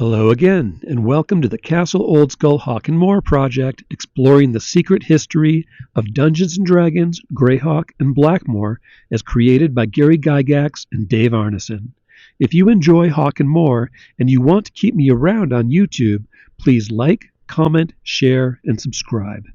Hello again, and welcome to the Castle Old Skull Hawk Moor project, exploring the secret history of Dungeons & Dragons, Greyhawk, and Blackmoor as created by Gary Gygax and Dave Arneson. If you enjoy Hawk Moor and you want to keep me around on YouTube, please like, comment, share, and subscribe.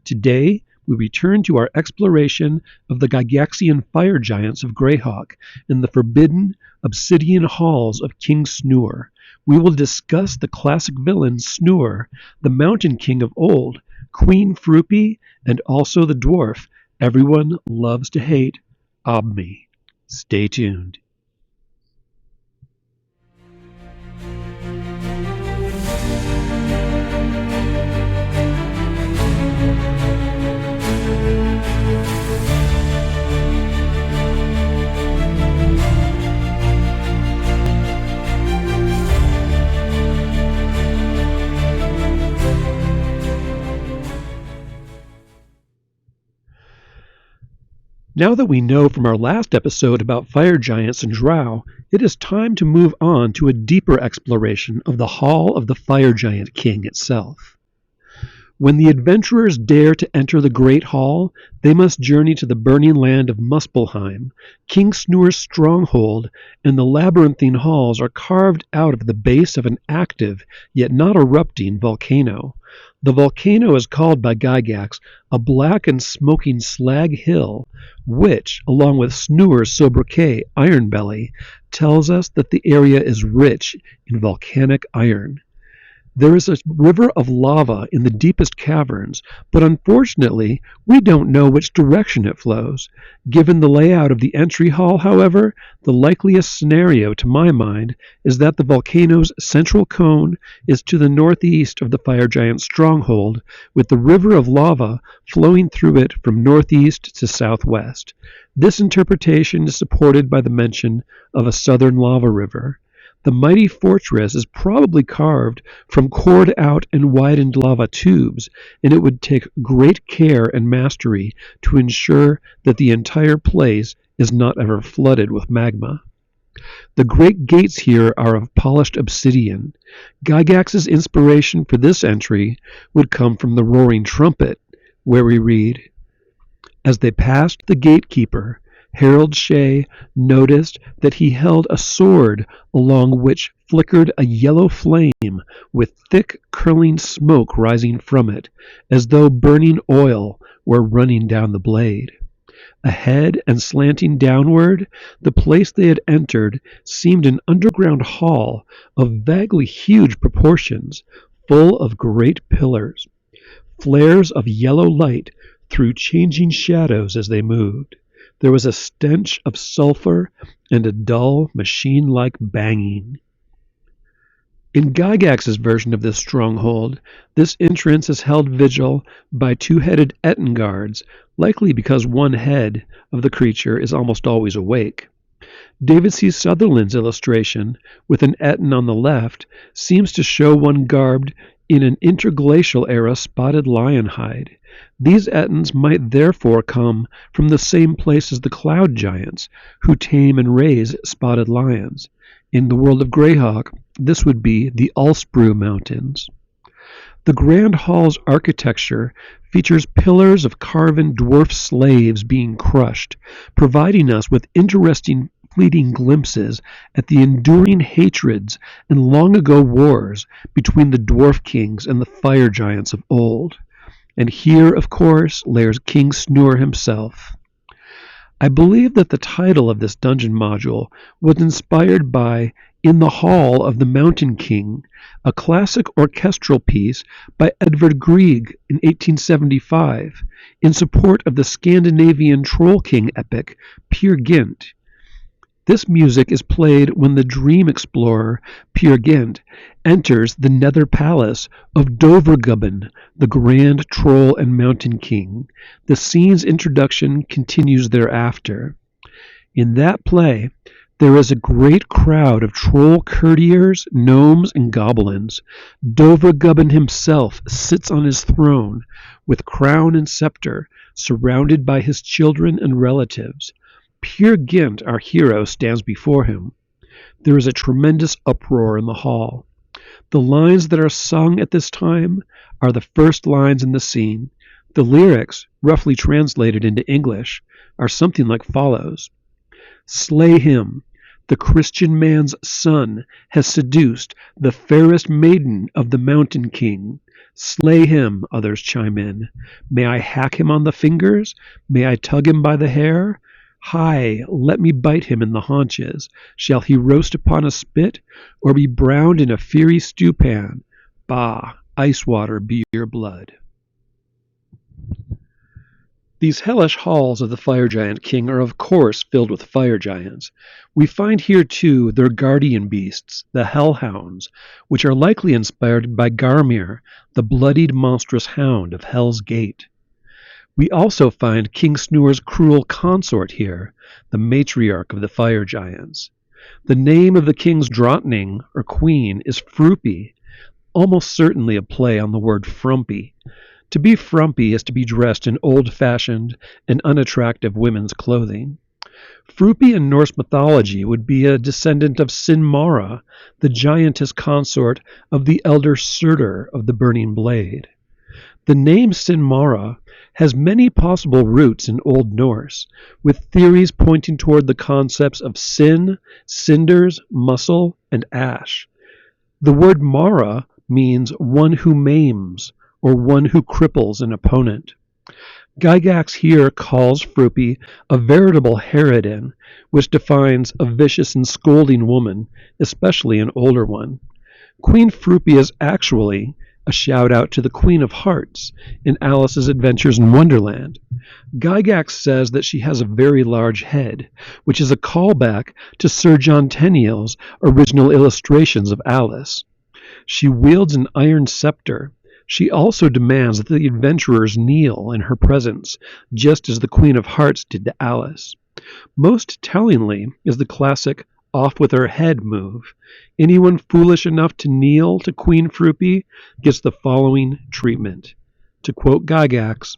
Today, we return to our exploration of the Gygaxian fire giants of Greyhawk in the forbidden obsidian halls of King Snurre. We will discuss the classic villain Snurre, the mountain king of old, Queen Frupy, and also the dwarf everyone loves to hate, Obmi. Stay tuned. Now that we know from our last episode about fire giants and drow, it is time to move on to a deeper exploration of the Hall of the Fire Giant King itself. When the adventurers dare to enter the Great Hall, they must journey to the burning land of Muspelheim. King Snurre's stronghold and the labyrinthine halls are carved out of the base of an active, yet not erupting, volcano. The volcano is called by Gygax a black and smoking slag hill, which, along with Snurre's sobriquet, Iron Belly, tells us that the area is rich in volcanic iron. There is a river of lava in the deepest caverns, but unfortunately, we don't know which direction it flows. Given the layout of the entry hall, however, the likeliest scenario to my mind is that the volcano's central cone is to the northeast of the fire giant's stronghold, with the river of lava flowing through it from northeast to southwest. This interpretation is supported by the mention of a southern lava river. The mighty fortress is probably carved from cored out and widened lava tubes, and it would take great care and mastery to ensure that the entire place is not ever flooded with magma. The great gates here are of polished obsidian. Gygax's inspiration for this entry would come from the Roaring Trumpet, where we read, "As they passed the gatekeeper, Harold Shea noticed that he held a sword along which flickered a yellow flame with thick curling smoke rising from it, as though burning oil were running down the blade. Ahead and slanting downward, the place they had entered seemed an underground hall of vaguely huge proportions, full of great pillars. Flares of yellow light threw changing shadows as they moved. There was a stench of sulfur and a dull, machine-like banging." In Gygax's version of this stronghold, this entrance is held vigil by two-headed Etten guards, likely because one head of the creature is almost always awake. David C. Sutherland's illustration, with an Etten on the left, seems to show one garbed in an interglacial-era spotted lion hide. These Ettins might therefore come from the same place as the cloud giants, who tame and raise spotted lions. In the world of Greyhawk, this would be the Ulsbrew Mountains. The Grand Hall's architecture features pillars of carven dwarf slaves being crushed, providing us with interesting fleeting glimpses at the enduring hatreds and long-ago wars between the dwarf kings and the fire giants of old. And here, of course, lairs King Snurre himself. I believe that the title of this dungeon module was inspired by In the Hall of the Mountain King, a classic orchestral piece by Edvard Grieg in 1875, in support of the Scandinavian Troll King epic Peer Gynt. This music is played when the dream explorer, Peer Gynt, enters the nether palace of Dovregubben, the grand troll and mountain king. The scene's introduction continues thereafter. In that play, there is a great crowd of troll courtiers, gnomes, and goblins. Dovregubben himself sits on his throne, with crown and scepter, surrounded by his children and relatives. Peer Gynt, our hero, stands before him. There is a tremendous uproar in the hall. The lines that are sung at this time are the first lines in the scene. The lyrics, roughly translated into English, are something like follows. Slay him. The Christian man's son has seduced the fairest maiden of the mountain king. Slay him, others chime in. May I hack him on the fingers? May I tug him by the hair? Hi, let me bite him in the haunches. Shall he roast upon a spit, or be browned in a fiery stewpan? Bah, ice water be your blood. These hellish halls of the fire giant king are of course filled with fire giants. We find here too their guardian beasts, the hellhounds, which are likely inspired by Garmir, the bloodied monstrous hound of Hell's Gate. We also find King Snurre's cruel consort here, the matriarch of the fire giants. The name of the king's drottning, or queen, is Frupy, almost certainly a play on the word frumpy. To be frumpy is to be dressed in old-fashioned and unattractive women's clothing. Frupy in Norse mythology would be a descendant of Sinmara, the giantess consort of the elder Surtur of the Burning Blade. The name Sinmara has many possible roots in Old Norse, with theories pointing toward the concepts of sin, cinders, muscle, and ash. The word Mara means one who maims, or one who cripples an opponent. Gygax here calls Frupy a veritable harridan, which defines a vicious and scolding woman, especially an older one. Queen Frupy is actually a shout-out to the Queen of Hearts in Alice's Adventures in Wonderland. Gygax says that she has a very large head, which is a callback to Sir John Tenniel's original illustrations of Alice. She wields an iron scepter. She also demands that the adventurers kneel in her presence, just as the Queen of Hearts did to Alice. Most tellingly is the classic off with her head move. Anyone foolish enough to kneel to Queen Frupy gets the following treatment. To quote Gygax,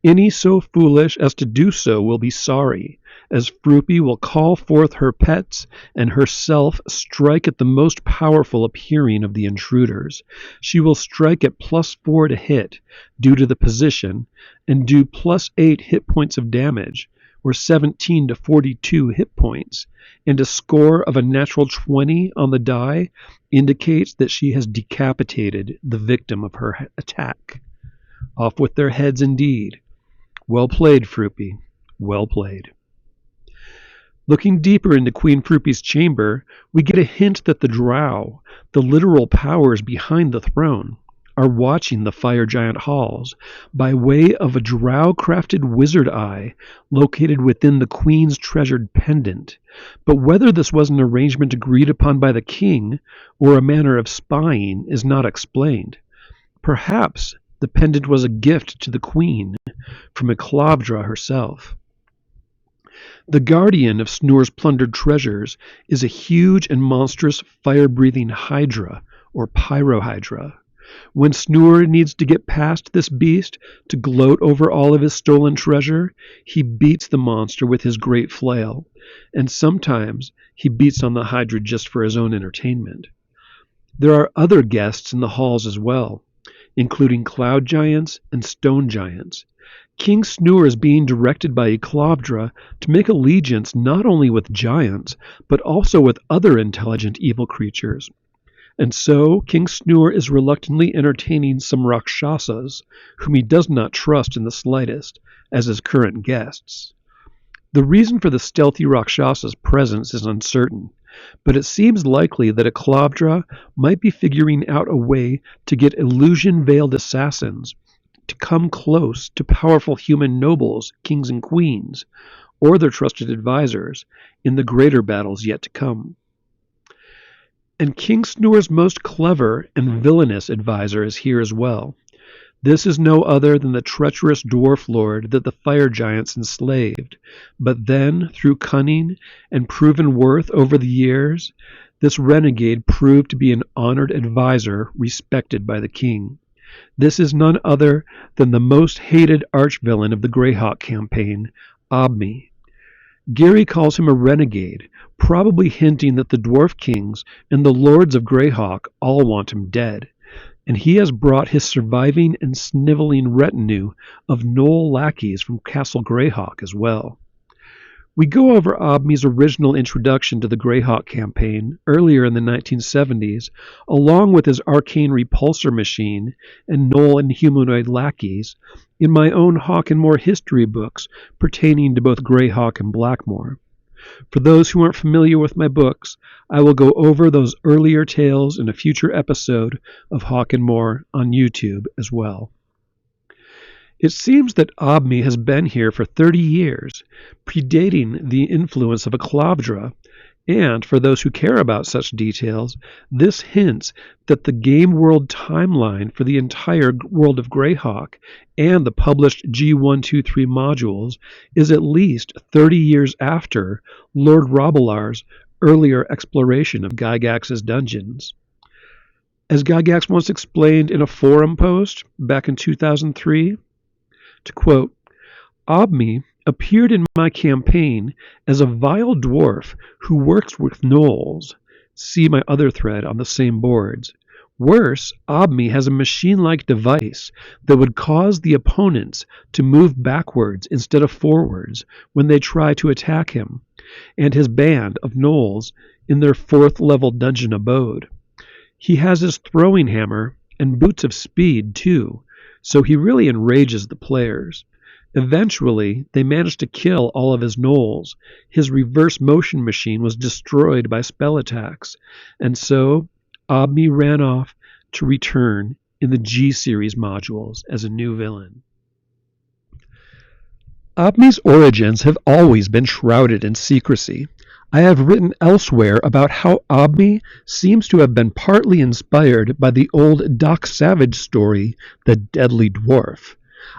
any so foolish as to do so will be sorry, as Frupy will call forth her pets and herself strike at the most powerful appearing of the intruders. She will strike at +4 to hit, due to the position, and do +8 hit points of damage, or 17 to 42 hit points, and a score of a natural 20 on the die indicates that she has decapitated the victim of her attack. Off with their heads indeed. Well played, Frupy. Well played. Looking deeper into Queen Frupy's chamber, we get a hint that the drow, the literal powers behind the throne, are watching the fire giant halls by way of a drow-crafted wizard eye located within the queen's treasured pendant. But whether this was an arrangement agreed upon by the king or a manner of spying is not explained. Perhaps the pendant was a gift to the queen from Eclavdra herself. The guardian of Snurre's plundered treasures is a huge and monstrous fire-breathing hydra, or pyrohydra. When Snurre needs to get past this beast to gloat over all of his stolen treasure, he beats the monster with his great flail, and sometimes he beats on the hydra just for his own entertainment. There are other guests in the halls as well, including cloud giants and stone giants. King Snurre is being directed by Eclavdra to make allegiance not only with giants, but also with other intelligent evil creatures. And so King Snurre is reluctantly entertaining some Rakshasas, whom he does not trust in the slightest, as his current guests. The reason for the stealthy Rakshasa's presence is uncertain, but it seems likely that Eclavdra might be figuring out a way to get illusion-veiled assassins to come close to powerful human nobles, kings and queens, or their trusted advisors, in the greater battles yet to come. And King Snurre's most clever and villainous advisor is here as well. This is no other than the treacherous dwarf lord that the fire giants enslaved, but then, through cunning and proven worth over the years, this renegade proved to be an honored advisor respected by the king. This is none other than the most hated archvillain of the Greyhawk campaign, Obmi. Gary calls him a renegade, probably hinting that the dwarf kings and the lords of Greyhawk all want him dead, and he has brought his surviving and sniveling retinue of gnoll lackeys from Castle Greyhawk as well. We go over Obmi's original introduction to the Greyhawk campaign earlier in the 1970s, along with his arcane repulsor machine and gnoll and humanoid lackeys, in my own Hawk Moor history books pertaining to both Greyhawk and Blackmoor. For those who aren't familiar with my books, I will go over those earlier tales in a future episode of Hawk Moor on YouTube as well. It seems that Obmi has been here for 30 years, predating the influence of a Klavdra, and for those who care about such details, this hints that the game world timeline for the entire world of Greyhawk and the published G123 modules is at least 30 years after Lord Robilar's earlier exploration of Gygax's dungeons. As Gygax once explained in a forum post back in 2003, to quote, Obmi appeared in my campaign as a vile dwarf who works with gnolls. See my other thread on the same boards. Worse, Obmi has a machine-like device that would cause the opponents to move backwards instead of forwards when they try to attack him, and his band of gnolls in their 4th level dungeon abode. He has his throwing hammer and boots of speed too, so he really enrages the players. Eventually, they managed to kill all of his gnolls. His reverse motion machine was destroyed by spell attacks, and so Obmi ran off to return in the G-Series modules as a new villain. Obmi's origins have always been shrouded in secrecy. I have written elsewhere about how Obmi seems to have been partly inspired by the old Doc Savage story, The Deadly Dwarf.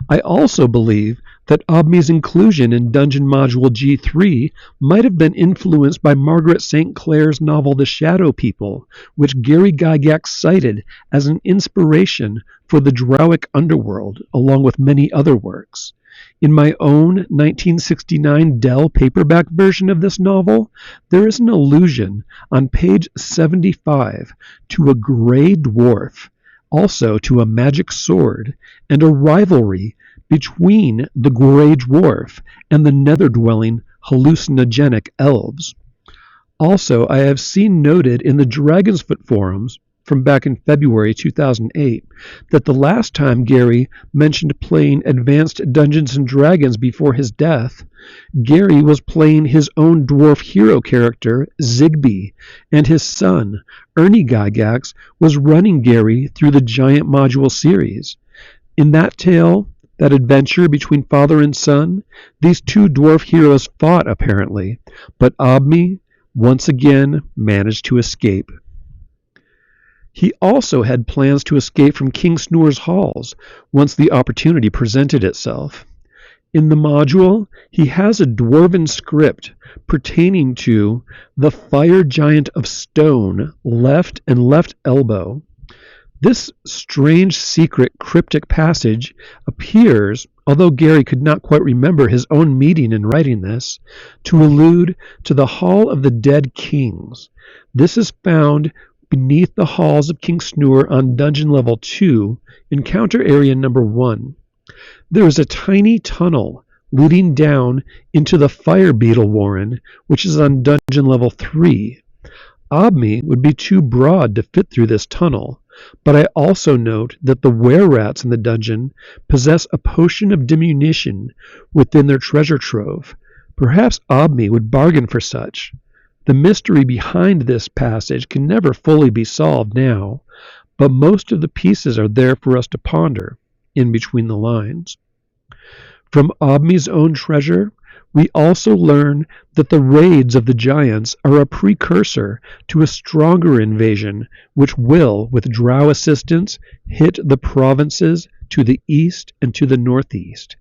I also believe that Obmi's inclusion in Dungeon Module G3 might have been influenced by Margaret St. Clair's novel The Shadow People, which Gary Gygax cited as an inspiration for the Drowic underworld, along with many other works. In my own 1969 Dell paperback version of this novel, there is an allusion on page 75 to a gray dwarf, also to a magic sword, and a rivalry between the gray dwarf and the nether-dwelling hallucinogenic elves. Also, I have seen noted in the Dragonsfoot forums from back in February 2008 that the last time Gary mentioned playing Advanced Dungeons & Dragons before his death, Gary was playing his own dwarf hero character, Zigby, and his son, Ernie Gygax, was running Gary through the Giant Module series. In that tale, that adventure between father and son, these two dwarf heroes fought apparently, but Obmi once again managed to escape. He also had plans to escape from King Snurre's halls once the opportunity presented itself. In the module, he has a dwarven script pertaining to the fire giant of stone, left and left elbow. This strange, secret, cryptic passage appears, although Gary could not quite remember his own meaning in writing this, to allude to the Hall of the Dead Kings. This is found beneath the halls of King Snurre on Dungeon Level 2, Encounter Area Number 1. There is a tiny tunnel leading down into the Fire Beetle Warren, which is on Dungeon Level 3. Obmi would be too broad to fit through this tunnel, but I also note that the were-rats in the dungeon possess a potion of diminution within their treasure trove. Perhaps Obmi would bargain for such. The mystery behind this passage can never fully be solved now, but most of the pieces are there for us to ponder in between the lines. From Obmi's own treasure, we also learn that the raids of the giants are a precursor to a stronger invasion which will, with drow assistance, hit the provinces to the east and to the northeast.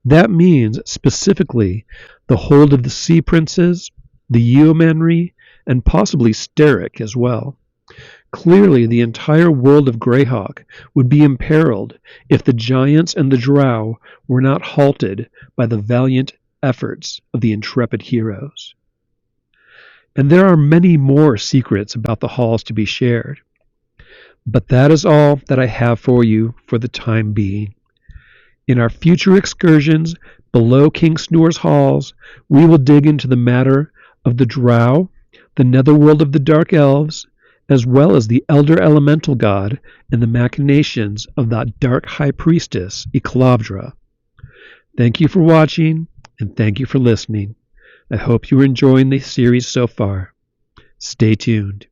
That means, specifically, the hold of the Sea Princes, the Yeomanry, and possibly Sterrick as well. Clearly, the entire world of Greyhawk would be imperiled if the giants and the drow were not halted by the valiant efforts of the intrepid heroes. And there are many more secrets about the halls to be shared. But that is all that I have for you for the time being. In our future excursions below King Snurre's halls, we will dig into the matter of the drow, the netherworld of the dark elves, as well as the elder elemental god and the machinations of that dark high priestess, Eclavdra. Thank you for watching, and thank you for listening. I hope you are enjoying the series so far. Stay tuned.